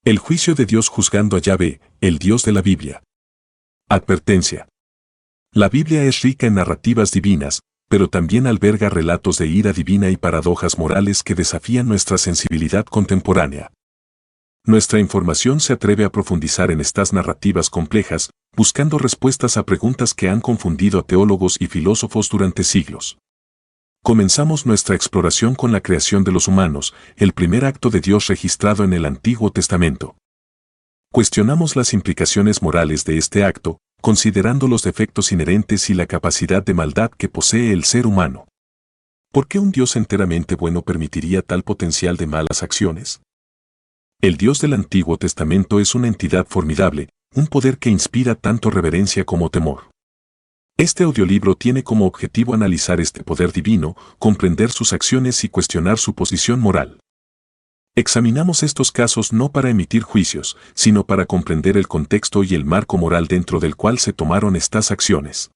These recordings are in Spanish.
El juicio de Dios juzgando a Yahvé, el Dios de la Biblia. Advertencia. La Biblia es rica en narrativas divinas, pero también alberga relatos de ira divina y paradojas morales que desafían nuestra sensibilidad contemporánea. Nuestra información se atreve a profundizar en estas narrativas complejas, buscando respuestas a preguntas que han confundido a teólogos y filósofos durante siglos. Comenzamos nuestra exploración con la creación de los humanos, el primer acto de Dios registrado en el Antiguo Testamento. Cuestionamos las implicaciones morales de este acto, considerando los defectos inherentes y la capacidad de maldad que posee el ser humano. ¿Por qué un Dios enteramente bueno permitiría tal potencial de malas acciones? El Dios del Antiguo Testamento es una entidad formidable, un poder que inspira tanto reverencia como temor. Este audiolibro tiene como objetivo analizar este poder divino, comprender sus acciones y cuestionar su posición moral. Examinamos estos casos no para emitir juicios, sino para comprender el contexto y el marco moral dentro del cual se tomaron estas acciones.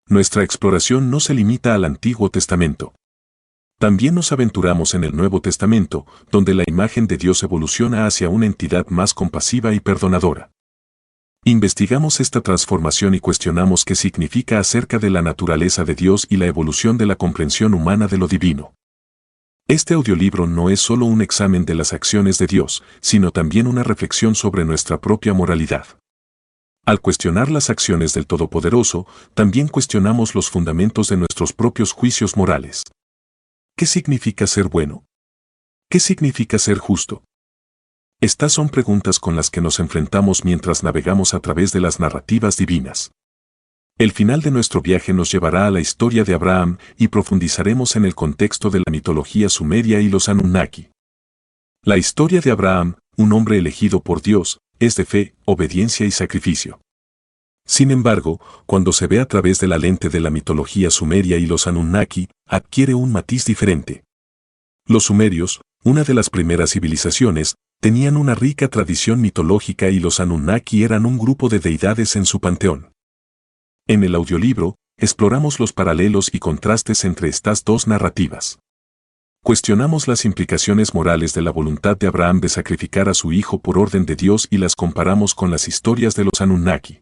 Nuestra exploración no se limita al Antiguo Testamento. También nos aventuramos en el Nuevo Testamento, donde la imagen de Dios evoluciona hacia una entidad más compasiva y perdonadora. Investigamos esta transformación y cuestionamos qué significa acerca de la naturaleza de Dios y la evolución de la comprensión humana de lo divino. Este audiolibro no es solo un examen de las acciones de Dios, sino también una reflexión sobre nuestra propia moralidad. Al cuestionar las acciones del Todopoderoso, también cuestionamos los fundamentos de nuestros propios juicios morales. ¿Qué significa ser bueno? ¿Qué significa ser justo? Estas son preguntas con las que nos enfrentamos mientras navegamos a través de las narrativas divinas. El final de nuestro viaje nos llevará a la historia de Abraham y profundizaremos en el contexto de la mitología sumeria y los Anunnaki. La historia de Abraham, un hombre elegido por Dios, es de fe, obediencia y sacrificio. Sin embargo, cuando se ve a través de la lente de la mitología sumeria y los Anunnaki, adquiere un matiz diferente. Los sumerios, una de las primeras civilizaciones, tenían una rica tradición mitológica y los Anunnaki eran un grupo de deidades en su panteón. En el audiolibro, exploramos los paralelos y contrastes entre estas dos narrativas. Cuestionamos las implicaciones morales de la voluntad de Abraham de sacrificar a su hijo por orden de Dios y las comparamos con las historias de los Anunnaki.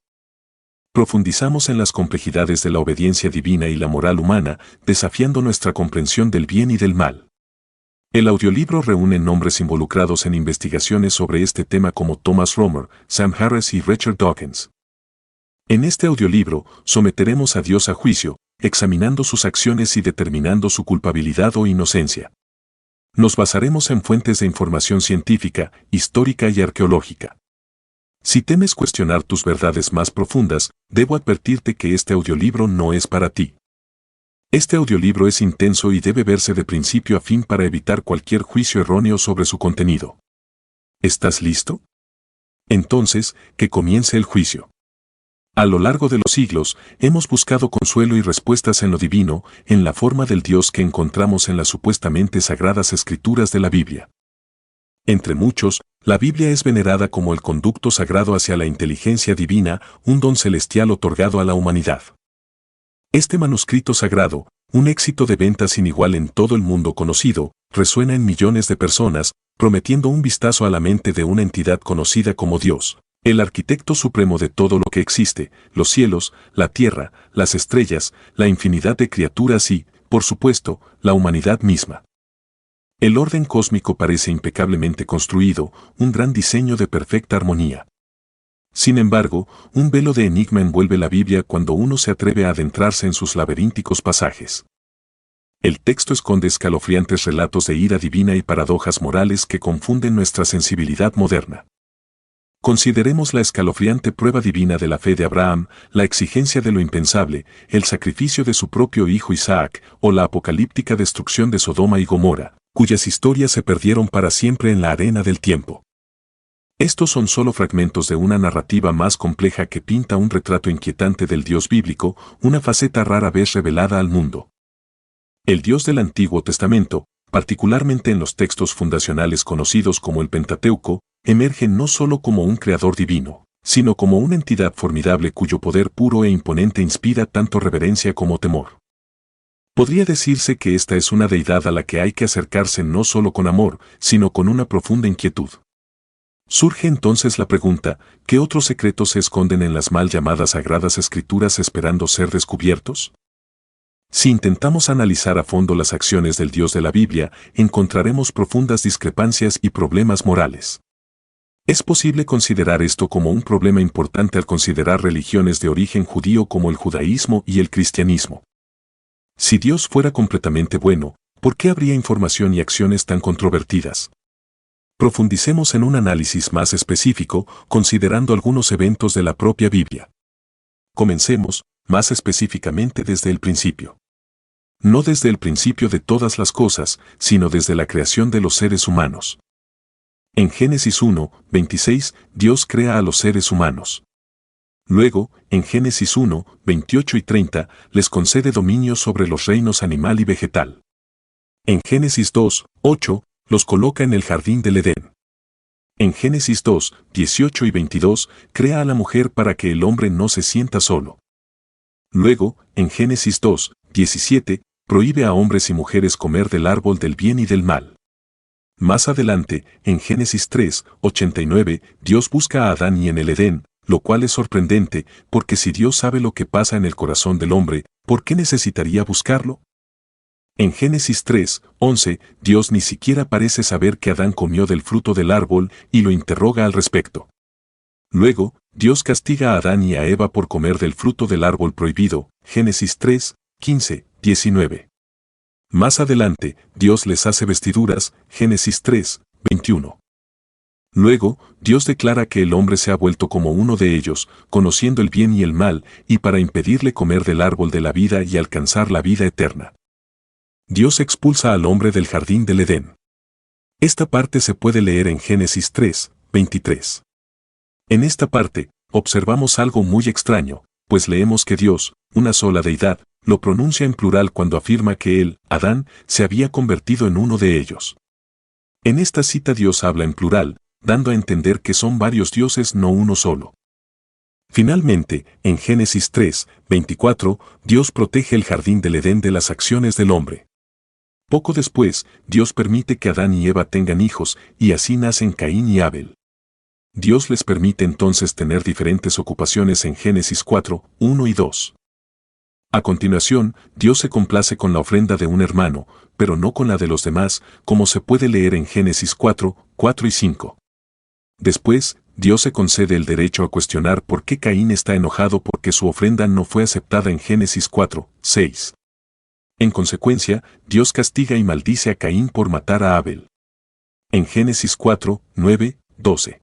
Profundizamos en las complejidades de la obediencia divina y la moral humana, desafiando nuestra comprensión del bien y del mal. El audiolibro reúne nombres involucrados en investigaciones sobre este tema como Thomas Romer, Sam Harris y Richard Dawkins. En este audiolibro, someteremos a Dios a juicio, examinando sus acciones y determinando su culpabilidad o inocencia. Nos basaremos en fuentes de información científica, histórica y arqueológica. Si temes cuestionar tus verdades más profundas, debo advertirte que este audiolibro no es para ti. Este audiolibro es intenso y debe verse de principio a fin para evitar cualquier juicio erróneo sobre su contenido. ¿Estás listo? Entonces, que comience el juicio. A lo largo de los siglos, hemos buscado consuelo y respuestas en lo divino, en la forma del Dios que encontramos en las supuestamente sagradas escrituras de la Biblia. Entre muchos, la Biblia es venerada como el conducto sagrado hacia la inteligencia divina, un don celestial otorgado a la humanidad. Este manuscrito sagrado, un éxito de venta sin igual en todo el mundo conocido, resuena en millones de personas, prometiendo un vistazo a la mente de una entidad conocida como Dios, el arquitecto supremo de todo lo que existe, los cielos, la tierra, las estrellas, la infinidad de criaturas y, por supuesto, la humanidad misma. El orden cósmico parece impecablemente construido, un gran diseño de perfecta armonía. Sin embargo, un velo de enigma envuelve la Biblia cuando uno se atreve a adentrarse en sus laberínticos pasajes. El texto esconde escalofriantes relatos de ira divina y paradojas morales que confunden nuestra sensibilidad moderna. Consideremos la escalofriante prueba divina de la fe de Abraham, la exigencia de lo impensable, el sacrificio de su propio hijo Isaac, o la apocalíptica destrucción de Sodoma y Gomorra, cuyas historias se perdieron para siempre en la arena del tiempo. Estos son solo fragmentos de una narrativa más compleja que pinta un retrato inquietante del Dios bíblico, una faceta rara vez revelada al mundo. El Dios del Antiguo Testamento, particularmente en los textos fundacionales conocidos como el Pentateuco, emerge no solo como un creador divino, sino como una entidad formidable cuyo poder puro e imponente inspira tanto reverencia como temor. Podría decirse que esta es una deidad a la que hay que acercarse no solo con amor, sino con una profunda inquietud. Surge entonces la pregunta, ¿qué otros secretos se esconden en las mal llamadas Sagradas Escrituras esperando ser descubiertos? Si intentamos analizar a fondo las acciones del Dios de la Biblia, encontraremos profundas discrepancias y problemas morales. Es posible considerar esto como un problema importante al considerar religiones de origen judío como el judaísmo y el cristianismo. Si Dios fuera completamente bueno, ¿por qué habría información y acciones tan controvertidas? Profundicemos en un análisis más específico, considerando algunos eventos de la propia Biblia. Comencemos, más específicamente desde el principio. No desde el principio de todas las cosas, sino desde la creación de los seres humanos. En Génesis 1, 26, Dios crea a los seres humanos. Luego, en Génesis 1, 28 y 30, les concede dominio sobre los reinos animal y vegetal. En Génesis 2, 8, los coloca en el jardín del Edén. En Génesis 2, 18 y 22, crea a la mujer para que el hombre no se sienta solo. Luego, en Génesis 2, 17, prohíbe a hombres y mujeres comer del árbol del bien y del mal. Más adelante, en Génesis 3, 89, Dios busca a Adán y en el Edén, lo cual es sorprendente, porque si Dios sabe lo que pasa en el corazón del hombre, ¿por qué necesitaría buscarlo? En Génesis 3, 11, Dios ni siquiera parece saber que Adán comió del fruto del árbol y lo interroga al respecto. Luego, Dios castiga a Adán y a Eva por comer del fruto del árbol prohibido, Génesis 3, 15, 19. Más adelante, Dios les hace vestiduras, Génesis 3, 21. Luego, Dios declara que el hombre se ha vuelto como uno de ellos, conociendo el bien y el mal, y para impedirle comer del árbol de la vida y alcanzar la vida eterna. Dios expulsa al hombre del jardín del Edén. Esta parte se puede leer en Génesis 3, 23. En esta parte, observamos algo muy extraño, pues leemos que Dios, una sola deidad, lo pronuncia en plural cuando afirma que él, Adán, se había convertido en uno de ellos. En esta cita Dios habla en plural, dando a entender que son varios dioses, no uno solo. Finalmente, en Génesis 3, 24, Dios protege el jardín del Edén de las acciones del hombre. Poco después, Dios permite que Adán y Eva tengan hijos, y así nacen Caín y Abel. Dios les permite entonces tener diferentes ocupaciones en Génesis 4, 1 y 2. A continuación, Dios se complace con la ofrenda de un hermano, pero no con la de los demás, como se puede leer en Génesis 4, 4 y 5. Después, Dios se concede el derecho a cuestionar por qué Caín está enojado porque su ofrenda no fue aceptada en Génesis 4, 6. En consecuencia, Dios castiga y maldice a Caín por matar a Abel. En Génesis 4, 9, 12.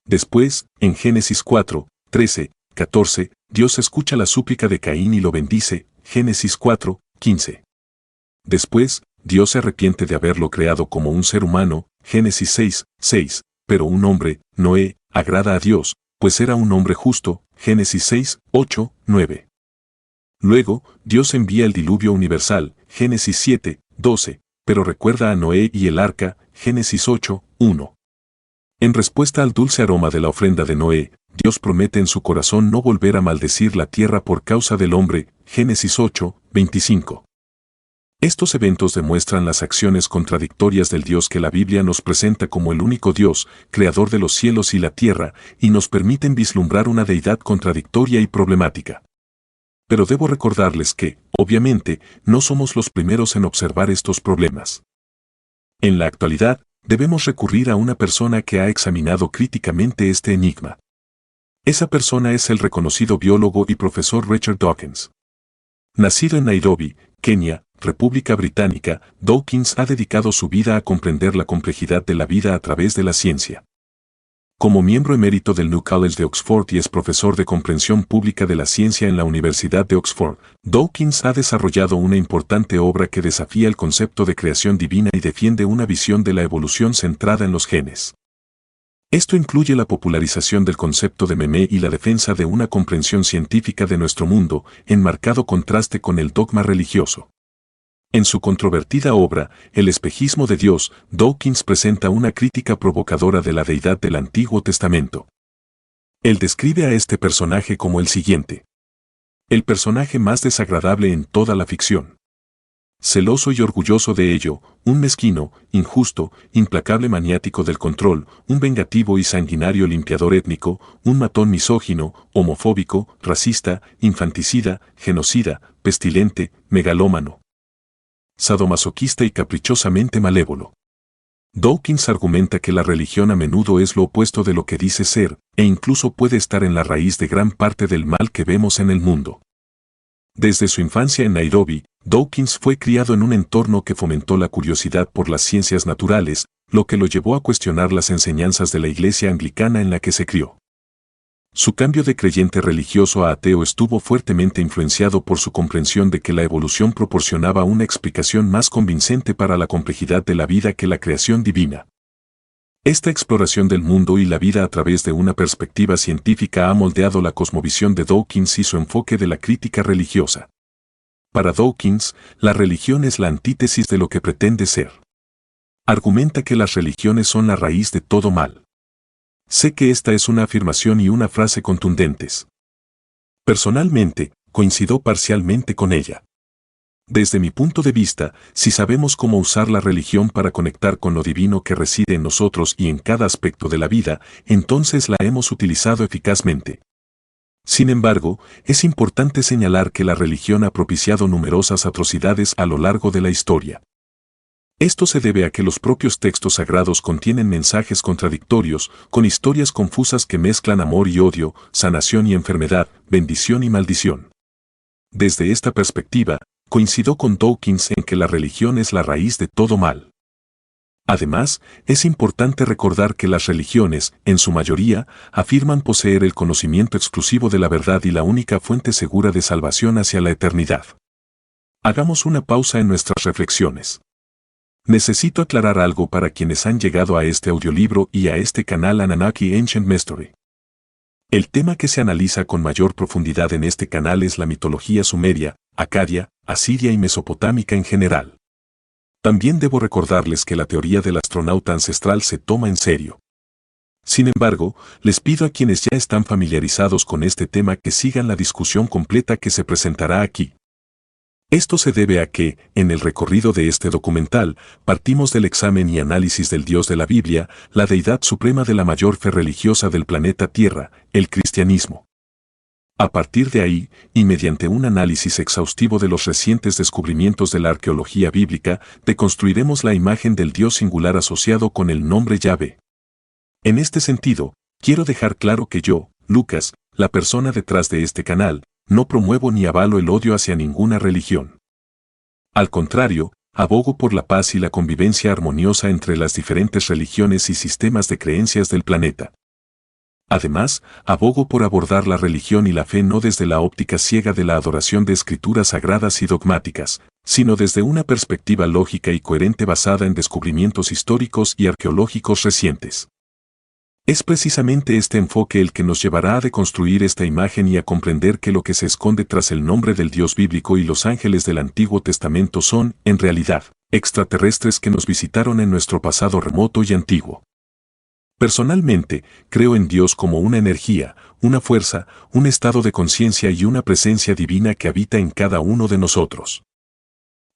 Después, en Génesis 4, 13, 14, Dios escucha la súplica de Caín y lo bendice, Génesis 4, 15. Después, Dios se arrepiente de haberlo creado como un ser humano, Génesis 6, 6, pero un hombre, Noé, agrada a Dios, pues era un hombre justo, Génesis 6, 8, 9. Luego, Dios envía el diluvio universal, Génesis 7, 12, pero recuerda a Noé y el arca, Génesis 8, 1. En respuesta al dulce aroma de la ofrenda de Noé, Dios promete en su corazón no volver a maldecir la tierra por causa del hombre, Génesis 8, 25. Estos eventos demuestran las acciones contradictorias del Dios que la Biblia nos presenta como el único Dios, creador de los cielos y la tierra, y nos permiten vislumbrar una deidad contradictoria y problemática. Pero debo recordarles que, obviamente, no somos los primeros en observar estos problemas. En la actualidad, debemos recurrir a una persona que ha examinado críticamente este enigma. Esa persona es el reconocido biólogo y profesor Richard Dawkins. Nacido en Nairobi, Kenia, República Británica, Dawkins ha dedicado su vida a comprender la complejidad de la vida a través de la ciencia. Como miembro emérito del New College de Oxford y es profesor de comprensión pública de la ciencia en la Universidad de Oxford, Dawkins ha desarrollado una importante obra que desafía el concepto de creación divina y defiende una visión de la evolución centrada en los genes. Esto incluye la popularización del concepto de meme y la defensa de una comprensión científica de nuestro mundo, en marcado contraste con el dogma religioso. En su controvertida obra, El espejismo de Dios, Dawkins presenta una crítica provocadora de la deidad del Antiguo Testamento. Él describe a este personaje como el siguiente: el personaje más desagradable en toda la ficción. celoso y orgulloso de ello, un mezquino, injusto, implacable maniático del control, un vengativo y sanguinario limpiador étnico, un matón misógino, homofóbico, racista, infanticida, genocida, pestilente, megalómano, sadomasoquista y caprichosamente malévolo. Dawkins argumenta que la religión a menudo es lo opuesto de lo que dice ser, e incluso puede estar en la raíz de gran parte del mal que vemos en el mundo. Desde su infancia en Nairobi, Dawkins fue criado en un entorno que fomentó la curiosidad por las ciencias naturales, lo que lo llevó a cuestionar las enseñanzas de la iglesia anglicana en la que se crió. Su cambio de creyente religioso a ateo estuvo fuertemente influenciado por su comprensión de que la evolución proporcionaba una explicación más convincente para la complejidad de la vida que la creación divina. Esta exploración del mundo y la vida a través de una perspectiva científica ha moldeado la cosmovisión de Dawkins y su enfoque de la crítica religiosa. Para Dawkins, la religión es la antítesis de lo que pretende ser. Argumenta que las religiones son la raíz de todo mal. Sé que esta es una afirmación y una frase contundentes. Personalmente, coincido parcialmente con ella. Desde mi punto de vista, si sabemos cómo usar la religión para conectar con lo divino que reside en nosotros y en cada aspecto de la vida, entonces la hemos utilizado eficazmente. Sin embargo, es importante señalar que la religión ha propiciado numerosas atrocidades a lo largo de la historia. Esto se debe a que los propios textos sagrados contienen mensajes contradictorios, con historias confusas que mezclan amor y odio, sanación y enfermedad, bendición y maldición. Desde esta perspectiva, coincido con Dawkins en que la religión es la raíz de todo mal. Además, es importante recordar que las religiones, en su mayoría, afirman poseer el conocimiento exclusivo de la verdad y la única fuente segura de salvación hacia la eternidad. Hagamos una pausa en nuestras reflexiones. Necesito aclarar algo para quienes han llegado a este audiolibro y a este canal Anunnaki Ancient Mystery. El tema que se analiza con mayor profundidad en este canal es la mitología sumeria, acadia, asiria y mesopotámica en general. También debo recordarles que la teoría del astronauta ancestral se toma en serio. Sin embargo, les pido a quienes ya están familiarizados con este tema que sigan la discusión completa que se presentará aquí. Esto se debe a que, en el recorrido de este documental, partimos del examen y análisis del Dios de la Biblia, la deidad suprema de la mayor fe religiosa del planeta Tierra, el cristianismo. A partir de ahí, y mediante un análisis exhaustivo de los recientes descubrimientos de la arqueología bíblica, deconstruiremos la imagen del Dios singular asociado con el nombre Yahvé. En este sentido, quiero dejar claro que yo, Lucas, la persona detrás de este canal, no promuevo ni avalo el odio hacia ninguna religión. Al contrario, abogo por la paz y la convivencia armoniosa entre las diferentes religiones y sistemas de creencias del planeta. Además, abogo por abordar la religión y la fe no desde la óptica ciega de la adoración de escrituras sagradas y dogmáticas, sino desde una perspectiva lógica y coherente basada en descubrimientos históricos y arqueológicos recientes. Es precisamente este enfoque el que nos llevará a deconstruir esta imagen y a comprender que lo que se esconde tras el nombre del Dios bíblico y los ángeles del Antiguo Testamento son, en realidad, extraterrestres que nos visitaron en nuestro pasado remoto y antiguo. Personalmente, creo en Dios como una energía, una fuerza, un estado de conciencia y una presencia divina que habita en cada uno de nosotros.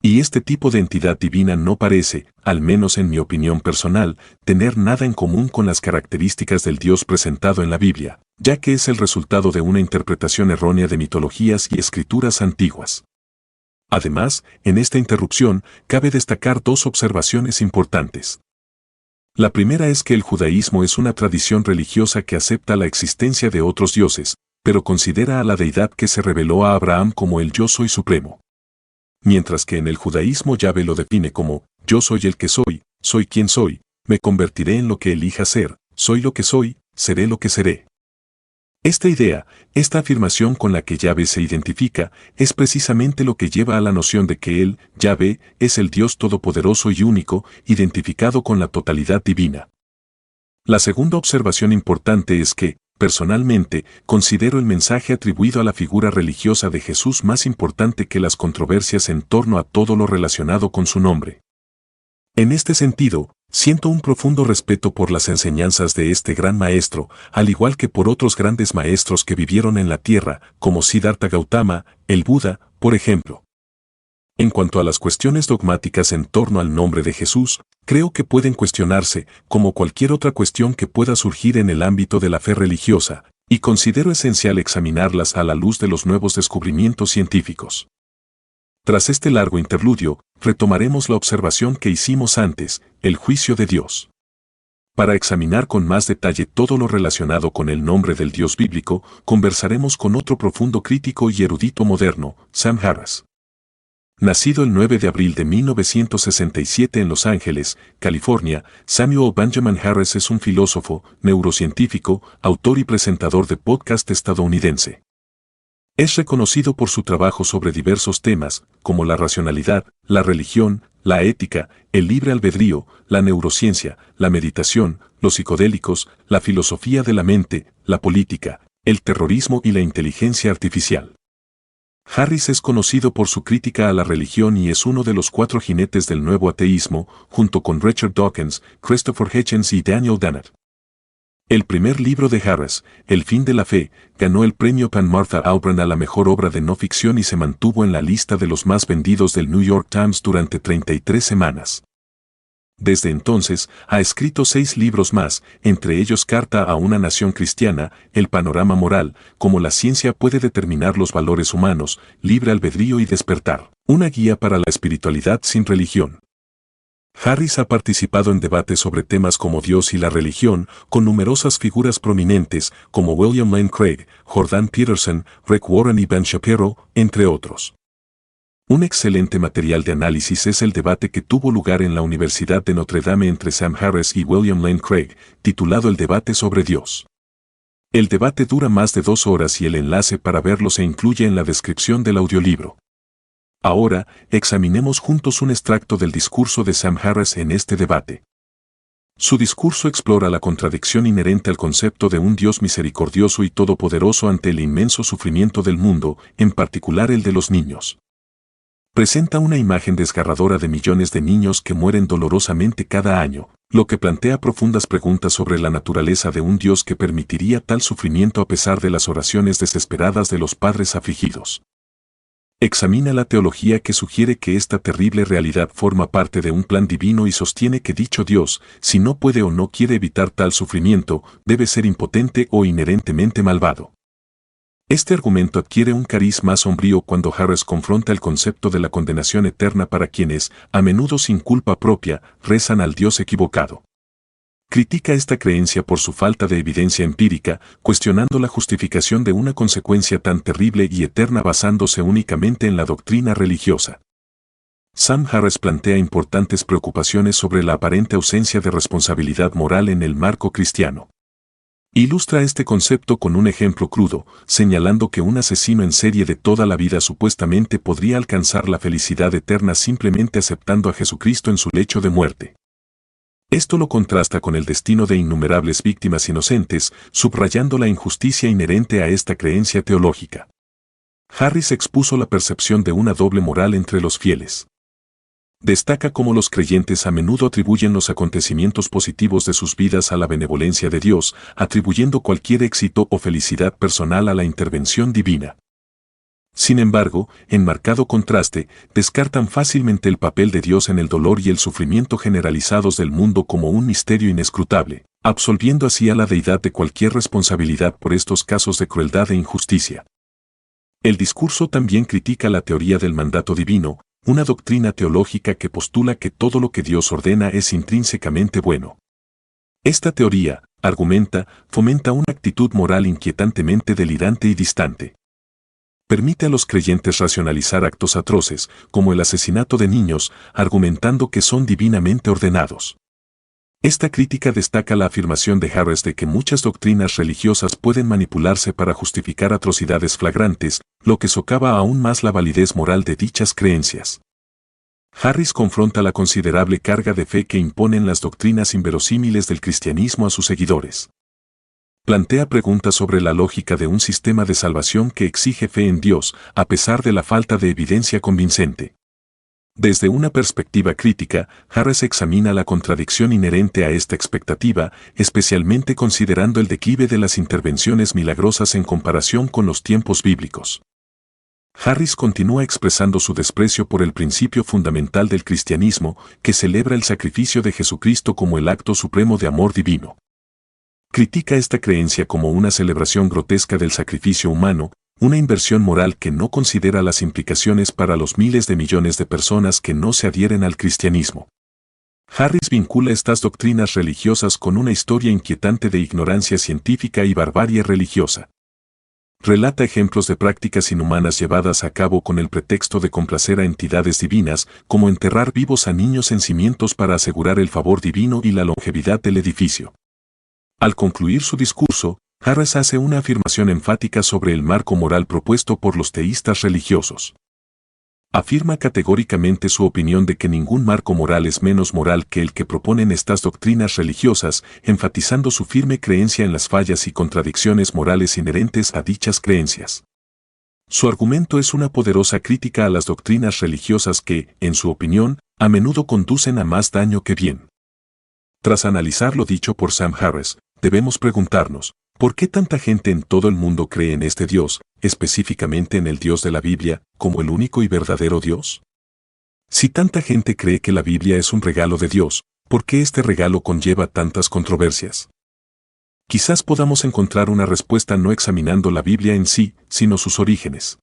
Y este tipo de entidad divina no parece, al menos en mi opinión personal, tener nada en común con las características del Dios presentado en la Biblia, ya que es el resultado de una interpretación errónea de mitologías y escrituras antiguas. Además, en esta interrupción, cabe destacar dos observaciones importantes. La primera es que el judaísmo es una tradición religiosa que acepta la existencia de otros dioses, pero considera a la deidad que se reveló a Abraham como el Yo Soy Supremo. Mientras que en el judaísmo Yahvé lo define como, yo soy el que soy quien soy, me convertiré en lo que elija ser, soy lo que soy, seré lo que seré. Esta idea, esta afirmación con la que Yahvé se identifica, es precisamente lo que lleva a la noción de que él, Yahvé, es el Dios todopoderoso y único, identificado con la totalidad divina. La segunda observación importante es que, personalmente, considero el mensaje atribuido a la figura religiosa de Jesús más importante que las controversias en torno a todo lo relacionado con su nombre. En este sentido, siento un profundo respeto por las enseñanzas de este gran maestro, al igual que por otros grandes maestros que vivieron en la tierra, como Siddhartha Gautama, el Buda, por ejemplo. En cuanto a las cuestiones dogmáticas en torno al nombre de Jesús, creo que pueden cuestionarse, como cualquier otra cuestión que pueda surgir en el ámbito de la fe religiosa, y considero esencial examinarlas a la luz de los nuevos descubrimientos científicos. Tras este largo interludio, retomaremos la observación que hicimos antes, el juicio de Dios. Para examinar con más detalle todo lo relacionado con el nombre del Dios bíblico, conversaremos con otro profundo crítico y erudito moderno, Sam Harris. Nacido el 9 de abril de 1967 en Los Ángeles, California, Samuel Benjamin Harris es un filósofo, neurocientífico, autor y presentador de podcast estadounidense. Es reconocido por su trabajo sobre diversos temas, como la racionalidad, la religión, la ética, el libre albedrío, la neurociencia, la meditación, los psicodélicos, la filosofía de la mente, la política, el terrorismo y la inteligencia artificial. Harris es conocido por su crítica a la religión y es uno de los 4 jinetes del nuevo ateísmo, junto con Richard Dawkins, Christopher Hitchens y Daniel Dennett. El primer libro de Harris, El fin de la fe, ganó el premio Pan Martha Albrand a la mejor obra de no ficción y se mantuvo en la lista de los más vendidos del New York Times durante 33 semanas. Desde entonces, ha escrito 6 libros más, entre ellos Carta a una nación cristiana, El panorama moral, cómo la ciencia puede determinar los valores humanos, Libre albedrío y despertar, una guía para la espiritualidad sin religión. Harris ha participado en debates sobre temas como Dios y la religión, con numerosas figuras prominentes como William Lane Craig, Jordan Peterson, Rick Warren y Ben Shapiro, entre otros. Un excelente material de análisis es el debate que tuvo lugar en la Universidad de Notre Dame entre Sam Harris y William Lane Craig, titulado El debate sobre Dios. El debate dura más de 2 horas y el enlace para verlo se incluye en la descripción del audiolibro. Ahora, examinemos juntos un extracto del discurso de Sam Harris en este debate. Su discurso explora la contradicción inherente al concepto de un Dios misericordioso y todopoderoso ante el inmenso sufrimiento del mundo, en particular el de los niños. Presenta una imagen desgarradora de millones de niños que mueren dolorosamente cada año, lo que plantea profundas preguntas sobre la naturaleza de un Dios que permitiría tal sufrimiento a pesar de las oraciones desesperadas de los padres afligidos. Examina la teología que sugiere que esta terrible realidad forma parte de un plan divino y sostiene que dicho Dios, si no puede o no quiere evitar tal sufrimiento, debe ser impotente o inherentemente malvado. Este argumento adquiere un cariz más sombrío cuando Harris confronta el concepto de la condenación eterna para quienes, a menudo sin culpa propia, rezan al Dios equivocado. Critica esta creencia por su falta de evidencia empírica, cuestionando la justificación de una consecuencia tan terrible y eterna basándose únicamente en la doctrina religiosa. Sam Harris plantea importantes preocupaciones sobre la aparente ausencia de responsabilidad moral en el marco cristiano. Ilustra este concepto con un ejemplo crudo, señalando que un asesino en serie de toda la vida supuestamente podría alcanzar la felicidad eterna simplemente aceptando a Jesucristo en su lecho de muerte. Esto lo contrasta con el destino de innumerables víctimas inocentes, subrayando la injusticia inherente a esta creencia teológica. Harris expuso la percepción de una doble moral entre los fieles. Destaca cómo los creyentes a menudo atribuyen los acontecimientos positivos de sus vidas a la benevolencia de Dios, atribuyendo cualquier éxito o felicidad personal a la intervención divina. Sin embargo, en marcado contraste, descartan fácilmente el papel de Dios en el dolor y el sufrimiento generalizados del mundo como un misterio inescrutable, absolviendo así a la deidad de cualquier responsabilidad por estos casos de crueldad e injusticia. El discurso también critica la teoría del mandato divino, una doctrina teológica que postula que todo lo que Dios ordena es intrínsecamente bueno. Esta teoría, argumenta, fomenta una actitud moral inquietantemente delirante y distante. Permite a los creyentes racionalizar actos atroces, como el asesinato de niños, argumentando que son divinamente ordenados. Esta crítica destaca la afirmación de Harris de que muchas doctrinas religiosas pueden manipularse para justificar atrocidades flagrantes, lo que socava aún más la validez moral de dichas creencias. Harris confronta la considerable carga de fe que imponen las doctrinas inverosímiles del cristianismo a sus seguidores. Plantea preguntas sobre la lógica de un sistema de salvación que exige fe en Dios, a pesar de la falta de evidencia convincente. Desde una perspectiva crítica, Harris examina la contradicción inherente a esta expectativa, especialmente considerando el declive de las intervenciones milagrosas en comparación con los tiempos bíblicos. Harris continúa expresando su desprecio por el principio fundamental del cristianismo, que celebra el sacrificio de Jesucristo como el acto supremo de amor divino. Critica esta creencia como una celebración grotesca del sacrificio humano, una inversión moral que no considera las implicaciones para los miles de millones de personas que no se adhieren al cristianismo. Harris vincula estas doctrinas religiosas con una historia inquietante de ignorancia científica y barbarie religiosa. Relata ejemplos de prácticas inhumanas llevadas a cabo con el pretexto de complacer a entidades divinas, como enterrar vivos a niños en cimientos para asegurar el favor divino y la longevidad del edificio. Al concluir su discurso, Harris hace una afirmación enfática sobre el marco moral propuesto por los teístas religiosos. Afirma categóricamente su opinión de que ningún marco moral es menos moral que el que proponen estas doctrinas religiosas, enfatizando su firme creencia en las fallas y contradicciones morales inherentes a dichas creencias. Su argumento es una poderosa crítica a las doctrinas religiosas que, en su opinión, a menudo conducen a más daño que bien. Tras analizar lo dicho por Sam Harris, debemos preguntarnos, ¿por qué tanta gente en todo el mundo cree en este Dios, específicamente en el Dios de la Biblia, como el único y verdadero Dios? Si tanta gente cree que la Biblia es un regalo de Dios, ¿por qué este regalo conlleva tantas controversias? Quizás podamos encontrar una respuesta no examinando la Biblia en sí, sino sus orígenes.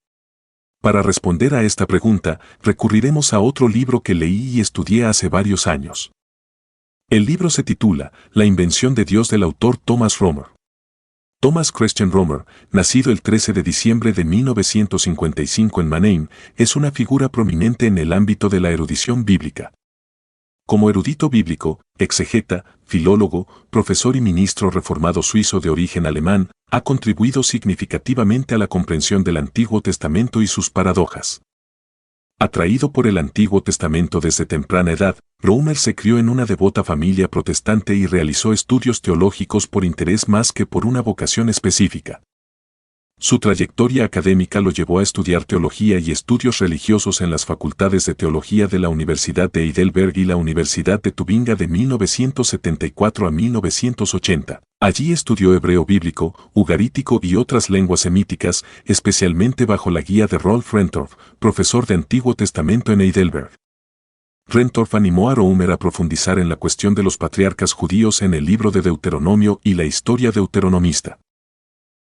Para responder a esta pregunta, recurriremos a otro libro que leí y estudié hace varios años. El libro se titula La invención de Dios del autor Thomas Romer. Thomas Christian Romer, nacido el 13 de diciembre de 1955 en Mannheim, es una figura prominente en el ámbito de la erudición bíblica. Como erudito bíblico, exegeta, filólogo, profesor y ministro reformado suizo de origen alemán, ha contribuido significativamente a la comprensión del Antiguo Testamento y sus paradojas. Atraído por el Antiguo Testamento desde temprana edad, Romer se crió en una devota familia protestante y realizó estudios teológicos por interés más que por una vocación específica. Su trayectoria académica lo llevó a estudiar teología y estudios religiosos en las facultades de teología de la Universidad de Heidelberg y la Universidad de Tubinga de 1974 a 1980. Allí estudió hebreo bíblico, ugarítico y otras lenguas semíticas, especialmente bajo la guía de Rolf Rentorf, profesor de Antiguo Testamento en Heidelberg. Rentorf animó a Romer a profundizar en la cuestión de los patriarcas judíos en el libro de Deuteronomio y la historia deuteronomista.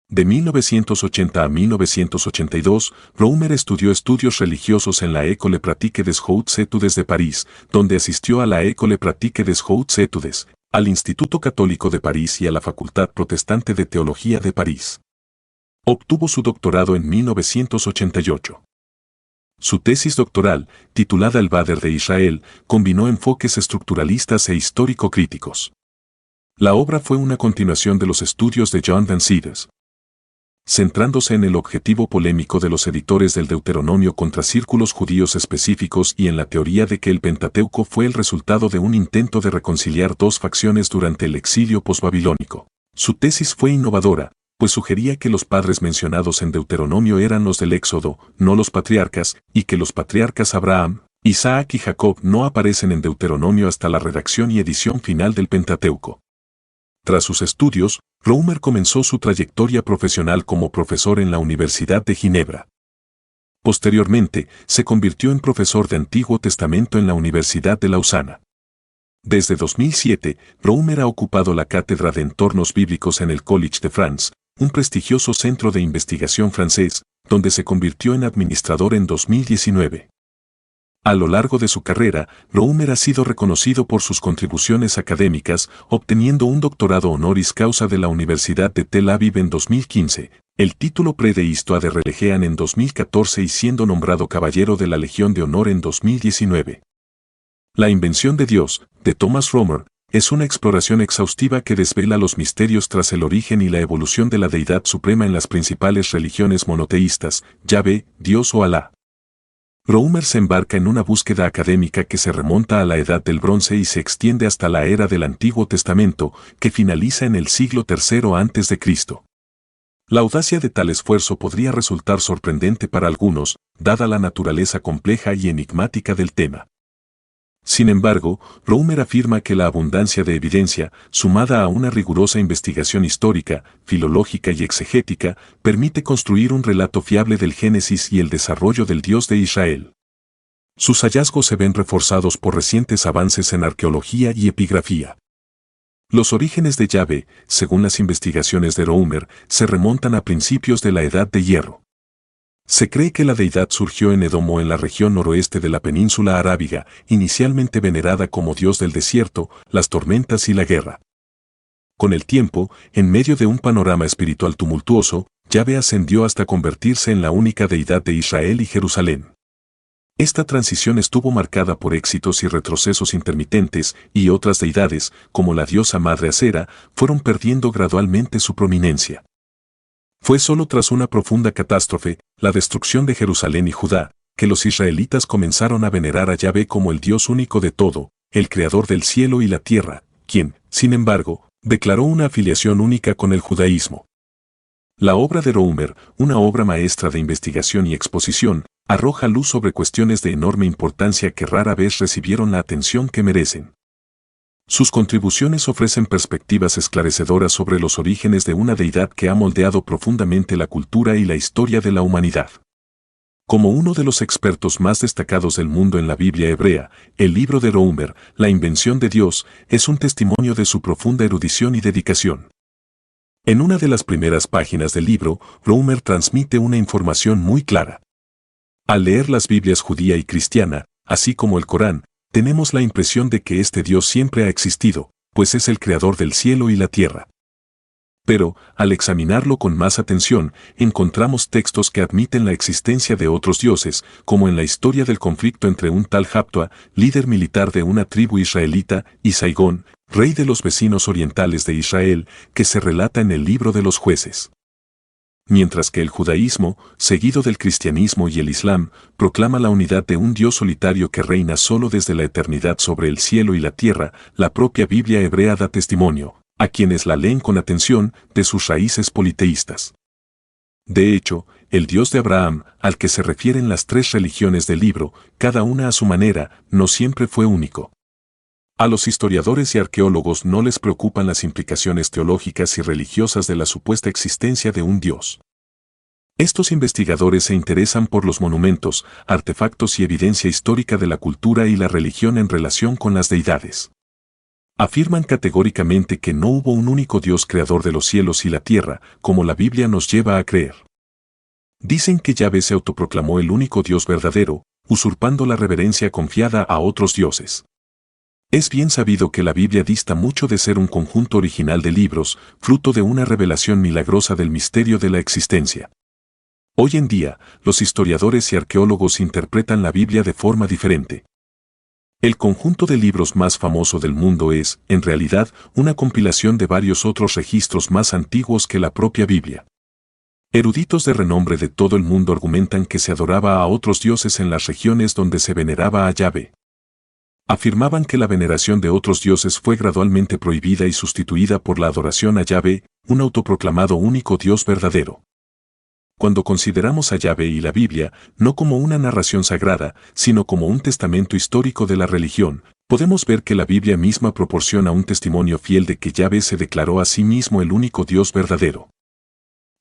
De 1980 a 1982, Romer estudió estudios religiosos en la École Pratique des Hautes Études de París, donde asistió a la École Pratique des Hautes Études, al Instituto Católico de París y a la Facultad Protestante de Teología de París. Obtuvo su doctorado en 1988. Su tesis doctoral, titulada El Bader de Israel, combinó enfoques estructuralistas e histórico-críticos. La obra fue una continuación de los estudios de John Van Siders, centrándose en el objetivo polémico de los editores del Deuteronomio contra círculos judíos específicos y en la teoría de que el Pentateuco fue el resultado de un intento de reconciliar dos facciones durante el exilio posbabilónico. Su tesis fue innovadora, pues sugería que los padres mencionados en Deuteronomio eran los del Éxodo, no los patriarcas, y que los patriarcas Abraham, Isaac y Jacob no aparecen en Deuteronomio hasta la redacción y edición final del Pentateuco. Tras sus estudios, Romer comenzó su trayectoria profesional como profesor en la Universidad de Ginebra. Posteriormente, se convirtió en profesor de Antiguo Testamento en la Universidad de Lausana. Desde 2007, Romer ha ocupado la cátedra de entornos bíblicos en el Collège de France, un prestigioso centro de investigación francés, donde se convirtió en administrador en 2019. A lo largo de su carrera, Romer ha sido reconocido por sus contribuciones académicas, obteniendo un doctorado honoris causa de la Universidad de Tel Aviv en 2015, el título Predeistoa de Religión en 2014 y siendo nombrado Caballero de la Legión de Honor en 2019. La invención de Dios, de Thomas Romer, es una exploración exhaustiva que desvela los misterios tras el origen y la evolución de la deidad suprema en las principales religiones monoteístas, Yahvé, Dios o Alá. Romer se embarca en una búsqueda académica que se remonta a la Edad del Bronce y se extiende hasta la era del Antiguo Testamento, que finaliza en el siglo III a.C. La audacia de tal esfuerzo podría resultar sorprendente para algunos, dada la naturaleza compleja y enigmática del tema. Sin embargo, Roemer afirma que la abundancia de evidencia, sumada a una rigurosa investigación histórica, filológica y exegética, permite construir un relato fiable del Génesis y el desarrollo del Dios de Israel. Sus hallazgos se ven reforzados por recientes avances en arqueología y epigrafía. Los orígenes de Yahvé, según las investigaciones de Roemer, se remontan a principios de la Edad de Hierro. Se cree que la deidad surgió en Edom o en la región noroeste de la península arábiga, inicialmente venerada como dios del desierto, las tormentas y la guerra. Con el tiempo, en medio de un panorama espiritual tumultuoso, Yahvé ascendió hasta convertirse en la única deidad de Israel y Jerusalén. Esta transición estuvo marcada por éxitos y retrocesos intermitentes, y otras deidades, como la diosa madre Asera, fueron perdiendo gradualmente su prominencia. Fue solo tras una profunda catástrofe, la destrucción de Jerusalén y Judá, que los israelitas comenzaron a venerar a Yahvé como el Dios único de todo, el creador del cielo y la tierra, quien, sin embargo, declaró una afiliación única con el judaísmo. La obra de Roemer, una obra maestra de investigación y exposición, arroja luz sobre cuestiones de enorme importancia que rara vez recibieron la atención que merecen. Sus contribuciones ofrecen perspectivas esclarecedoras sobre los orígenes de una deidad que ha moldeado profundamente la cultura y la historia de la humanidad. Como uno de los expertos más destacados del mundo en la Biblia hebrea, el libro de Roemer, La invención de Dios, es un testimonio de su profunda erudición y dedicación. En una de las primeras páginas del libro, Roemer transmite una información muy clara. Al leer las Biblias judía y cristiana, así como el Corán, tenemos la impresión de que este Dios siempre ha existido, pues es el creador del cielo y la tierra. Pero, al examinarlo con más atención, encontramos textos que admiten la existencia de otros dioses, como en la historia del conflicto entre un tal Japtua, líder militar de una tribu israelita, y Saigón, rey de los vecinos orientales de Israel, que se relata en el libro de los jueces. Mientras que el judaísmo, seguido del cristianismo y el islam, proclama la unidad de un Dios solitario que reina solo desde la eternidad sobre el cielo y la tierra, la propia Biblia hebrea da testimonio, a quienes la leen con atención, de sus raíces politeístas. De hecho, el Dios de Abraham, al que se refieren las tres religiones del libro, cada una a su manera, no siempre fue único. A los historiadores y arqueólogos no les preocupan las implicaciones teológicas y religiosas de la supuesta existencia de un Dios. Estos investigadores se interesan por los monumentos, artefactos y evidencia histórica de la cultura y la religión en relación con las deidades. Afirman categóricamente que no hubo un único Dios creador de los cielos y la tierra, como la Biblia nos lleva a creer. Dicen que Yahvé se autoproclamó el único Dios verdadero, usurpando la reverencia confiada a otros dioses. Es bien sabido que la Biblia dista mucho de ser un conjunto original de libros, fruto de una revelación milagrosa del misterio de la existencia. Hoy en día, los historiadores y arqueólogos interpretan la Biblia de forma diferente. El conjunto de libros más famoso del mundo es, en realidad, una compilación de varios otros registros más antiguos que la propia Biblia. Eruditos de renombre de todo el mundo argumentan que se adoraba a otros dioses en las regiones donde se veneraba a Yahvé. Afirmaban que la veneración de otros dioses fue gradualmente prohibida y sustituida por la adoración a Yahvé, un autoproclamado único Dios verdadero. Cuando consideramos a Yahvé y la Biblia, no como una narración sagrada, sino como un testamento histórico de la religión, podemos ver que la Biblia misma proporciona un testimonio fiel de que Yahvé se declaró a sí mismo el único Dios verdadero.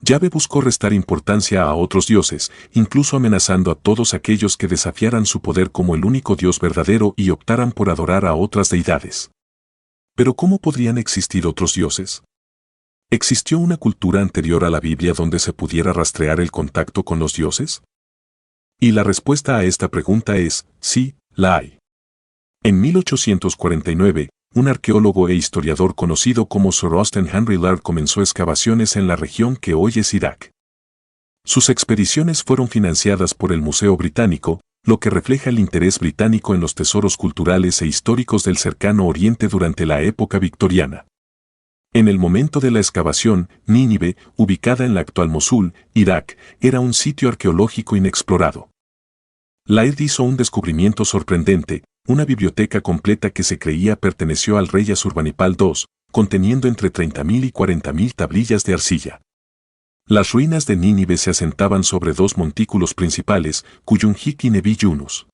Yahvé buscó restar importancia a otros dioses, incluso amenazando a todos aquellos que desafiaran su poder como el único Dios verdadero y optaran por adorar a otras deidades. Pero ¿cómo podrían existir otros dioses? ¿Existió una cultura anterior a la Biblia donde se pudiera rastrear el contacto con los dioses? Y la respuesta a esta pregunta es, sí, la hay. En 1849, un arqueólogo e historiador conocido como Sir Austen Henry Layard comenzó excavaciones en la región que hoy es Irak. Sus expediciones fueron financiadas por el Museo Británico, lo que refleja el interés británico en los tesoros culturales e históricos del cercano Oriente durante la época victoriana. En el momento de la excavación, Nínive, ubicada en la actual Mosul, Irak, era un sitio arqueológico inexplorado. Layard hizo un descubrimiento sorprendente, una biblioteca completa que se creía perteneció al rey Asurbanipal II, conteniendo entre 30.000 y 40.000 tablillas de arcilla. Las ruinas de Nínive se asentaban sobre dos montículos principales, Kuyunjik y Nebi Yunus.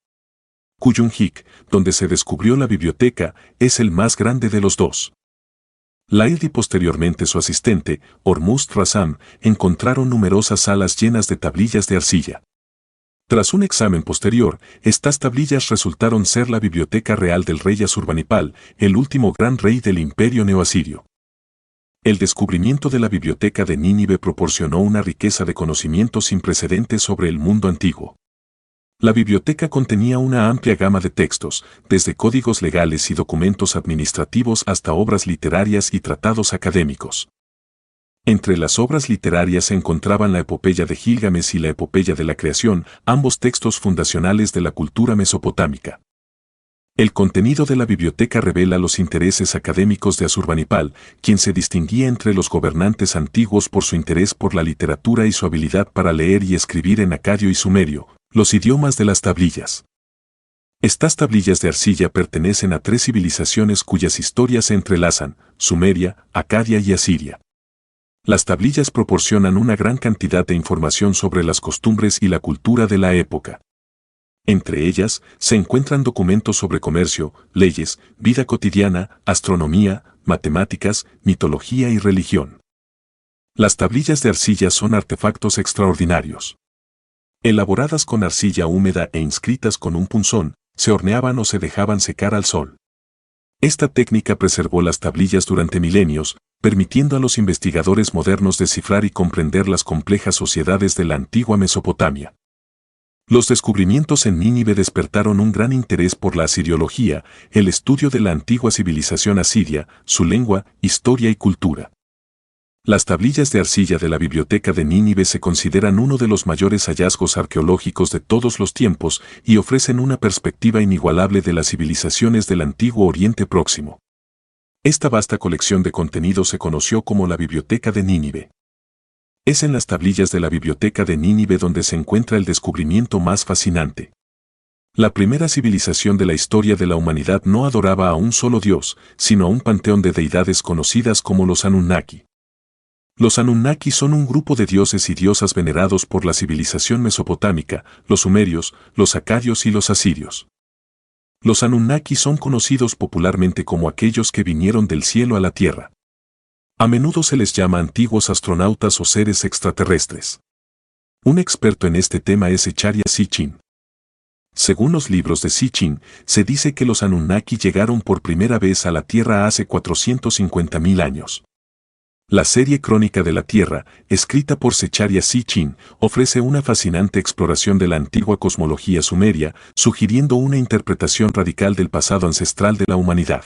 Kuyunjik, donde se descubrió la biblioteca, es el más grande de los dos. Laird y posteriormente su asistente, Hormuzd Rassam, encontraron numerosas salas llenas de tablillas de arcilla. Tras un examen posterior, estas tablillas resultaron ser la biblioteca real del rey Asurbanipal, el último gran rey del imperio neoasirio. El descubrimiento de la biblioteca de Nínive proporcionó una riqueza de conocimientos sin precedentes sobre el mundo antiguo. La biblioteca contenía una amplia gama de textos, desde códigos legales y documentos administrativos hasta obras literarias y tratados académicos. Entre las obras literarias se encontraban la epopeya de Gilgamesh y la epopeya de la creación, ambos textos fundacionales de la cultura mesopotámica. El contenido de la biblioteca revela los intereses académicos de Asurbanipal, quien se distinguía entre los gobernantes antiguos por su interés por la literatura y su habilidad para leer y escribir en acadio y sumerio, los idiomas de las tablillas. Estas tablillas de arcilla pertenecen a 3 civilizaciones cuyas historias se entrelazan: Sumeria, Acadia y Asiria. Las tablillas proporcionan una gran cantidad de información sobre las costumbres y la cultura de la época. Entre ellas, se encuentran documentos sobre comercio, leyes, vida cotidiana, astronomía, matemáticas, mitología y religión. Las tablillas de arcilla son artefactos extraordinarios. Elaboradas con arcilla húmeda e inscritas con un punzón, se horneaban o se dejaban secar al sol. Esta técnica preservó las tablillas durante milenios, permitiendo a los investigadores modernos descifrar y comprender las complejas sociedades de la antigua Mesopotamia. Los descubrimientos en Nínive despertaron un gran interés por la asiriología, el estudio de la antigua civilización asiria, su lengua, historia y cultura. Las tablillas de arcilla de la biblioteca de Nínive se consideran uno de los mayores hallazgos arqueológicos de todos los tiempos y ofrecen una perspectiva inigualable de las civilizaciones del antiguo Oriente Próximo. Esta vasta colección de contenido se conoció como la Biblioteca de Nínive. Es en las tablillas de la Biblioteca de Nínive donde se encuentra el descubrimiento más fascinante. La primera civilización de la historia de la humanidad no adoraba a un solo dios, sino a un panteón de deidades conocidas como los Anunnaki. Los Anunnaki son un grupo de dioses y diosas venerados por la civilización mesopotámica, los sumerios, los acadios y los asirios. Los Anunnaki son conocidos popularmente como aquellos que vinieron del cielo a la tierra. A menudo se les llama antiguos astronautas o seres extraterrestres. Un experto en este tema es Echaria Sitchin. Según los libros de Sitchin, se dice que los Anunnaki llegaron por primera vez a la Tierra hace 450.000 años. La serie Crónica de la Tierra, escrita por Secharia Sitchin, ofrece una fascinante exploración de la antigua cosmología sumeria, sugiriendo una interpretación radical del pasado ancestral de la humanidad.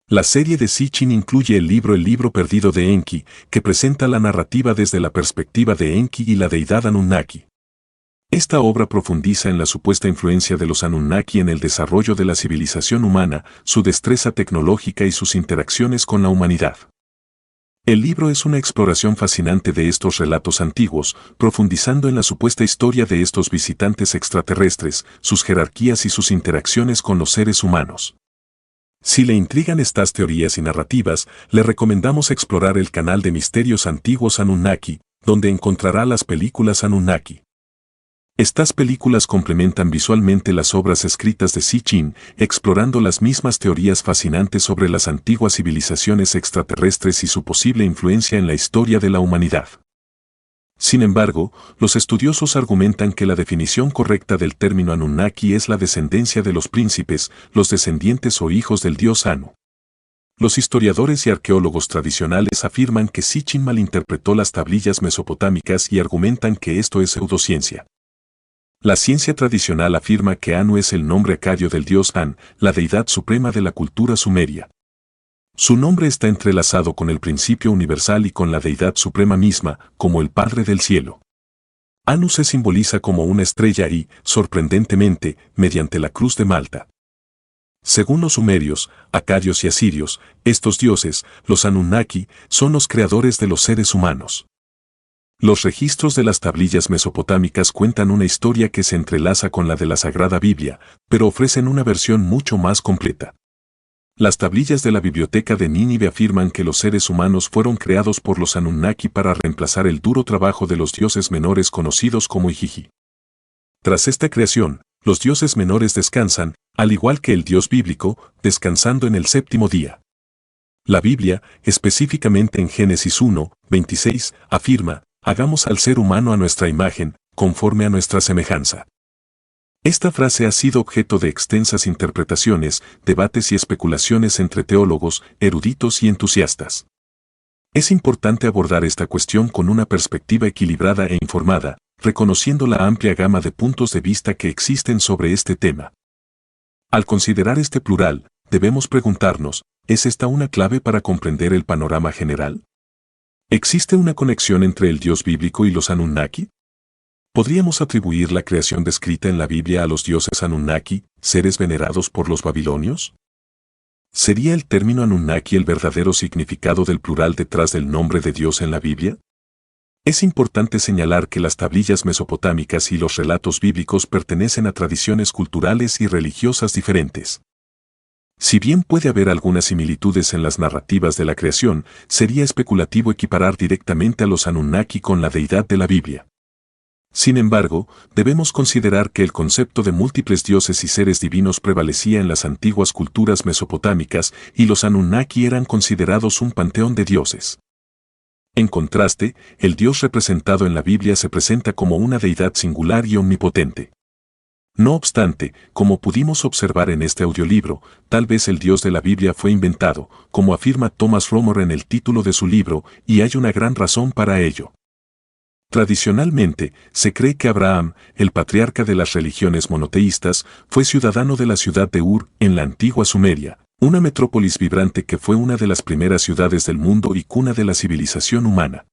La serie de Sitchin incluye el libro perdido de Enki, que presenta la narrativa desde la perspectiva de Enki y la deidad Anunnaki. Esta obra profundiza en la supuesta influencia de los Anunnaki en el desarrollo de la civilización humana, su destreza tecnológica y sus interacciones con la humanidad. El libro es una exploración fascinante de estos relatos antiguos, profundizando en la supuesta historia de estos visitantes extraterrestres, sus jerarquías y sus interacciones con los seres humanos. Si le intrigan estas teorías y narrativas, le recomendamos explorar el canal de Misterios Antiguos Anunnaki, donde encontrará las películas Anunnaki. Estas películas complementan visualmente las obras escritas de Sitchin, explorando las mismas teorías fascinantes sobre las antiguas civilizaciones extraterrestres y su posible influencia en la historia de la humanidad. Sin embargo, los estudiosos argumentan que la definición correcta del término Anunnaki es la descendencia de los príncipes, los descendientes o hijos del dios Anu. Los historiadores y arqueólogos tradicionales afirman que Sitchin malinterpretó las tablillas mesopotámicas y argumentan que esto es pseudociencia. La ciencia tradicional afirma que Anu es el nombre acadio del dios An, la deidad suprema de la cultura sumeria. Su nombre está entrelazado con el principio universal y con la deidad suprema misma, como el Padre del Cielo. Anu se simboliza como una estrella y, sorprendentemente, mediante la cruz de Malta. Según los sumerios, acadios y asirios, estos dioses, los Anunnaki, son los creadores de los seres humanos. Los registros de las tablillas mesopotámicas cuentan una historia que se entrelaza con la de la Sagrada Biblia, pero ofrecen una versión mucho más completa. Las tablillas de la Biblioteca de Nínive afirman que los seres humanos fueron creados por los Anunnaki para reemplazar el duro trabajo de los dioses menores conocidos como Igigi. Tras esta creación, los dioses menores descansan, al igual que el Dios bíblico, descansando en el séptimo día. La Biblia, específicamente en Génesis 1, 26, afirma, hagamos al ser humano a nuestra imagen, conforme a nuestra semejanza. Esta frase ha sido objeto de extensas interpretaciones, debates y especulaciones entre teólogos, eruditos y entusiastas. Es importante abordar esta cuestión con una perspectiva equilibrada e informada, reconociendo la amplia gama de puntos de vista que existen sobre este tema. Al considerar este plural, debemos preguntarnos, ¿es esta una clave para comprender el panorama general? ¿Existe una conexión entre el Dios bíblico y los Anunnaki? ¿Podríamos atribuir la creación descrita en la Biblia a los dioses Anunnaki, seres venerados por los babilonios? ¿Sería el término Anunnaki el verdadero significado del plural detrás del nombre de Dios en la Biblia? Es importante señalar que las tablillas mesopotámicas y los relatos bíblicos pertenecen a tradiciones culturales y religiosas diferentes. Si bien puede haber algunas similitudes en las narrativas de la creación, sería especulativo equiparar directamente a los Anunnaki con la deidad de la Biblia. Sin embargo, debemos considerar que el concepto de múltiples dioses y seres divinos prevalecía en las antiguas culturas mesopotámicas y los Anunnaki eran considerados un panteón de dioses. En contraste, el Dios representado en la Biblia se presenta como una deidad singular y omnipotente. No obstante, como pudimos observar en este audiolibro, tal vez el Dios de la Biblia fue inventado, como afirma Thomas Romer en el título de su libro, y hay una gran razón para ello. Tradicionalmente, se cree que Abraham, el patriarca de las religiones monoteístas, fue ciudadano de la ciudad de Ur, en la antigua Sumeria, una metrópolis vibrante que fue una de las primeras ciudades del mundo y cuna de la civilización humana.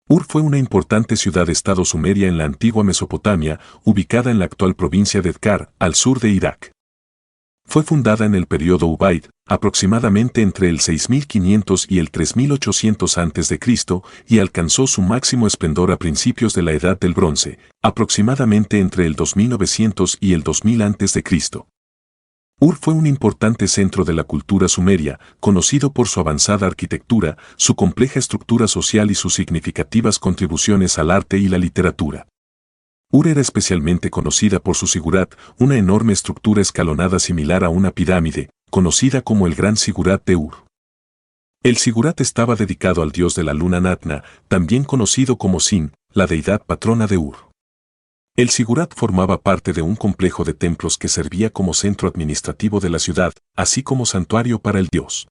Ur fue una importante ciudad-estado sumeria en la antigua Mesopotamia, ubicada en la actual provincia de Edkar, al sur de Irak. Fue fundada en el período Ubaid, aproximadamente entre el 6500 y el 3800 a.C., y alcanzó su máximo esplendor a principios de la Edad del Bronce, aproximadamente entre el 2900 y el 2000 a.C. Ur fue un importante centro de la cultura sumeria, conocido por su avanzada arquitectura, su compleja estructura social y sus significativas contribuciones al arte y la literatura. Ur era especialmente conocida por su sigurat, una enorme estructura escalonada similar a una pirámide, conocida como el Gran Sigurat de Ur. El sigurat estaba dedicado al dios de la luna Natna, también conocido como Sin, la deidad patrona de Ur. El sigurat formaba parte de un complejo de templos que servía como centro administrativo de la ciudad, así como santuario para el dios.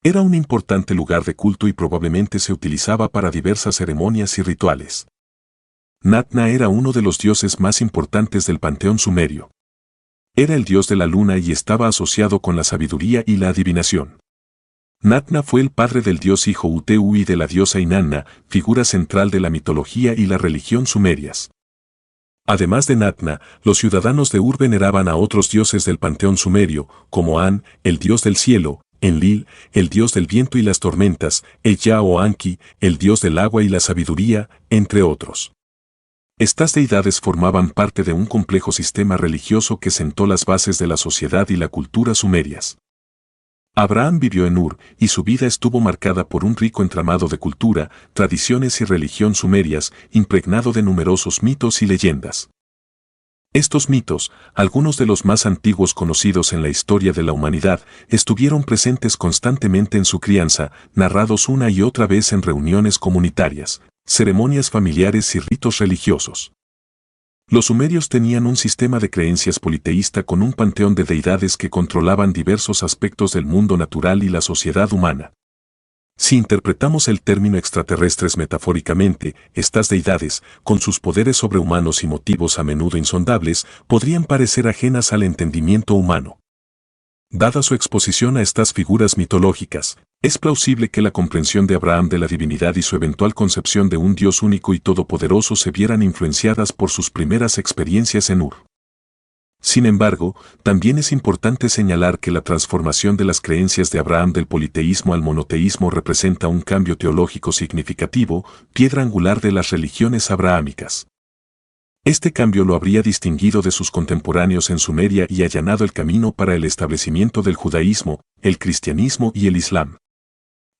Era un importante lugar de culto y probablemente se utilizaba para diversas ceremonias y rituales. Natna era uno de los dioses más importantes del panteón sumerio. Era el dios de la luna y estaba asociado con la sabiduría y la adivinación. Natna fue el padre del dios hijo Uteu y de la diosa Inanna, figura central de la mitología y la religión sumerias. Además de Natna, los ciudadanos de Ur veneraban a otros dioses del panteón sumerio, como An, el dios del cielo, Enlil, el dios del viento y las tormentas, Ella o Anki, el dios del agua y la sabiduría, entre otros. Estas deidades formaban parte de un complejo sistema religioso que sentó las bases de la sociedad y la cultura sumerias. Abraham vivió en Ur, y su vida estuvo marcada por un rico entramado de cultura, tradiciones y religión sumerias, impregnado de numerosos mitos y leyendas. Estos mitos, algunos de los más antiguos conocidos en la historia de la humanidad, estuvieron presentes constantemente en su crianza, narrados una y otra vez en reuniones comunitarias, ceremonias familiares y ritos religiosos. Los sumerios tenían un sistema de creencias politeísta con un panteón de deidades que controlaban diversos aspectos del mundo natural y la sociedad humana. Si interpretamos el término extraterrestres metafóricamente, estas deidades, con sus poderes sobrehumanos y motivos a menudo insondables, podrían parecer ajenas al entendimiento humano. Dada su exposición a estas figuras mitológicas, es plausible que la comprensión de Abraham de la divinidad y su eventual concepción de un Dios único y todopoderoso se vieran influenciadas por sus primeras experiencias en Ur. Sin embargo, también es importante señalar que la transformación de las creencias de Abraham del politeísmo al monoteísmo representa un cambio teológico significativo, piedra angular de las religiones abrahámicas. Este cambio lo habría distinguido de sus contemporáneos en Sumeria y allanado el camino para el establecimiento del judaísmo, el cristianismo y el islam.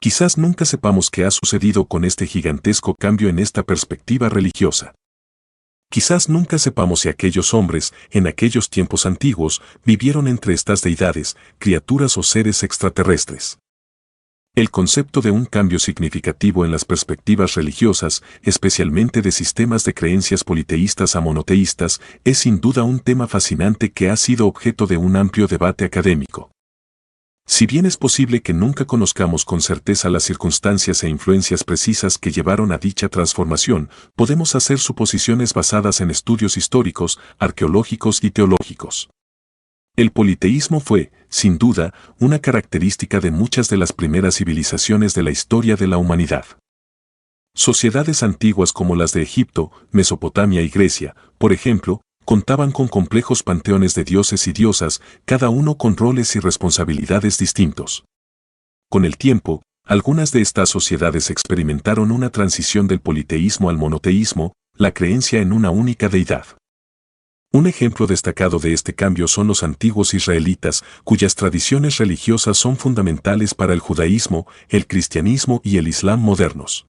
Quizás nunca sepamos qué ha sucedido con este gigantesco cambio en esta perspectiva religiosa. Quizás nunca sepamos si aquellos hombres, en aquellos tiempos antiguos, vivieron entre estas deidades, criaturas o seres extraterrestres. El concepto de un cambio significativo en las perspectivas religiosas, especialmente de sistemas de creencias politeístas a monoteístas, es sin duda un tema fascinante que ha sido objeto de un amplio debate académico. Si bien es posible que nunca conozcamos con certeza las circunstancias e influencias precisas que llevaron a dicha transformación, podemos hacer suposiciones basadas en estudios históricos, arqueológicos y teológicos. El politeísmo fue, sin duda, una característica de muchas de las primeras civilizaciones de la historia de la humanidad. Sociedades antiguas como las de Egipto, Mesopotamia y Grecia, por ejemplo, contaban con complejos panteones de dioses y diosas, cada uno con roles y responsabilidades distintos. Con el tiempo, algunas de estas sociedades experimentaron una transición del politeísmo al monoteísmo, la creencia en una única deidad. Un ejemplo destacado de este cambio son los antiguos israelitas, cuyas tradiciones religiosas son fundamentales para el judaísmo, el cristianismo y el islam modernos.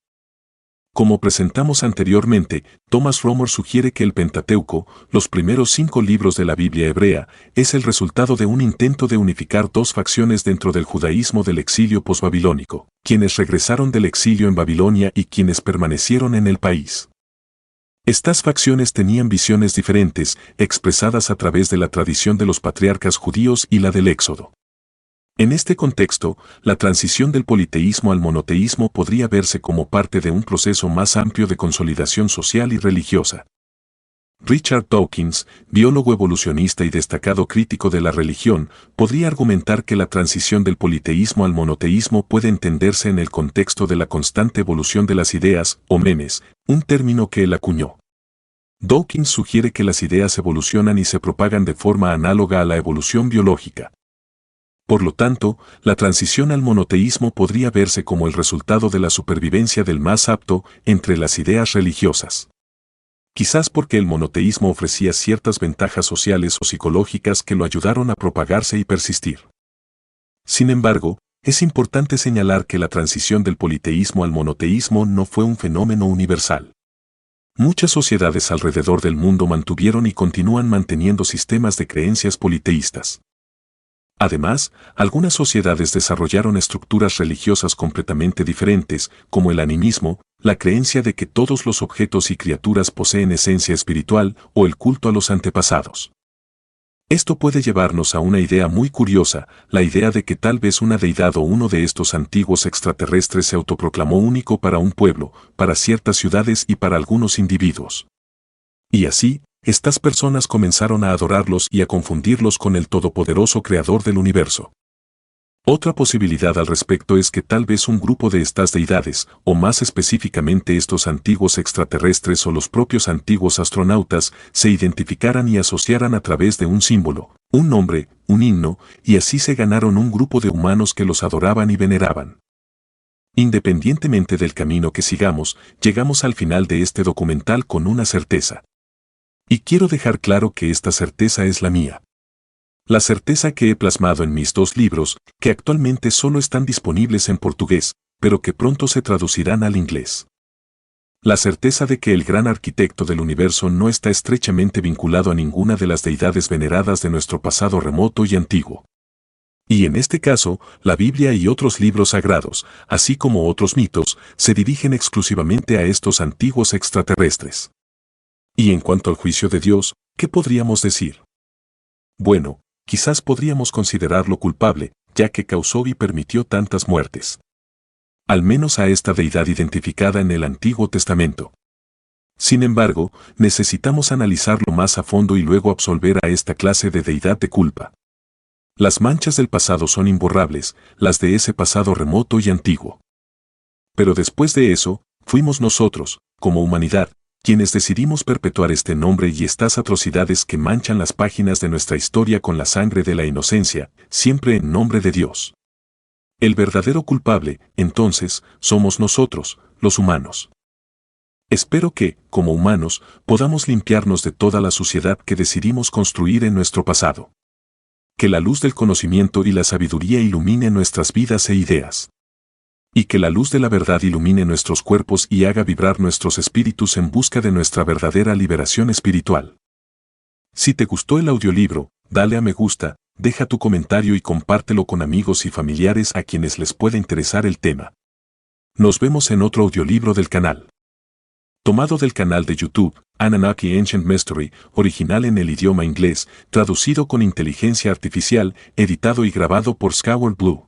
Como presentamos anteriormente, Thomas Romer sugiere que el Pentateuco, los primeros 5 libros de la Biblia hebrea, es el resultado de un intento de unificar dos facciones dentro del judaísmo del exilio posbabilónico, quienes regresaron del exilio en Babilonia y quienes permanecieron en el país. Estas facciones tenían visiones diferentes, expresadas a través de la tradición de los patriarcas judíos y la del Éxodo. En este contexto, la transición del politeísmo al monoteísmo podría verse como parte de un proceso más amplio de consolidación social y religiosa. Richard Dawkins, biólogo evolucionista y destacado crítico de la religión, podría argumentar que la transición del politeísmo al monoteísmo puede entenderse en el contexto de la constante evolución de las ideas, o memes, un término que él acuñó. Dawkins sugiere que las ideas evolucionan y se propagan de forma análoga a la evolución biológica. Por lo tanto, la transición al monoteísmo podría verse como el resultado de la supervivencia del más apto entre las ideas religiosas. Quizás porque el monoteísmo ofrecía ciertas ventajas sociales o psicológicas que lo ayudaron a propagarse y persistir. Sin embargo, es importante señalar que la transición del politeísmo al monoteísmo no fue un fenómeno universal. Muchas sociedades alrededor del mundo mantuvieron y continúan manteniendo sistemas de creencias politeístas. Además, algunas sociedades desarrollaron estructuras religiosas completamente diferentes, como el animismo, la creencia de que todos los objetos y criaturas poseen esencia espiritual, o el culto a los antepasados. Esto puede llevarnos a una idea muy curiosa, la idea de que tal vez una deidad o uno de estos antiguos extraterrestres se autoproclamó único para un pueblo, para ciertas ciudades y para algunos individuos. Y así, estas personas comenzaron a adorarlos y a confundirlos con el todopoderoso creador del universo. Otra posibilidad al respecto es que tal vez un grupo de estas deidades, o más específicamente estos antiguos extraterrestres o los propios antiguos astronautas, se identificaran y asociaran a través de un símbolo, un nombre, un himno, y así se ganaron un grupo de humanos que los adoraban y veneraban. Independientemente del camino que sigamos, llegamos al final de este documental con una certeza. Y quiero dejar claro que esta certeza es la mía. La certeza que he plasmado en mis 2 libros, que actualmente solo están disponibles en portugués, pero que pronto se traducirán al inglés. La certeza de que el gran arquitecto del universo no está estrechamente vinculado a ninguna de las deidades veneradas de nuestro pasado remoto y antiguo. Y en este caso, la Biblia y otros libros sagrados, así como otros mitos, se dirigen exclusivamente a estos antiguos extraterrestres. Y en cuanto al juicio de Dios, ¿qué podríamos decir? Bueno, quizás podríamos considerarlo culpable, ya que causó y permitió tantas muertes. Al menos a esta deidad identificada en el Antiguo Testamento. Sin embargo, necesitamos analizarlo más a fondo y luego absolver a esta clase de deidad de culpa. Las manchas del pasado son imborrables, las de ese pasado remoto y antiguo. Pero después de eso, fuimos nosotros, como humanidad, quienes decidimos perpetuar este nombre y estas atrocidades que manchan las páginas de nuestra historia con la sangre de la inocencia, siempre en nombre de Dios. El verdadero culpable, entonces, somos nosotros, los humanos. Espero que, como humanos, podamos limpiarnos de toda la suciedad que decidimos construir en nuestro pasado. Que la luz del conocimiento y la sabiduría ilumine nuestras vidas e ideas. Y que la luz de la verdad ilumine nuestros cuerpos y haga vibrar nuestros espíritus en busca de nuestra verdadera liberación espiritual. Si te gustó el audiolibro, dale a me gusta, deja tu comentario y compártelo con amigos y familiares a quienes les pueda interesar el tema. Nos vemos en otro audiolibro del canal. Tomado del canal de YouTube, Anunnaki Ancient Mystery, original en el idioma inglés, traducido con inteligencia artificial, editado y grabado por Skyward Blue.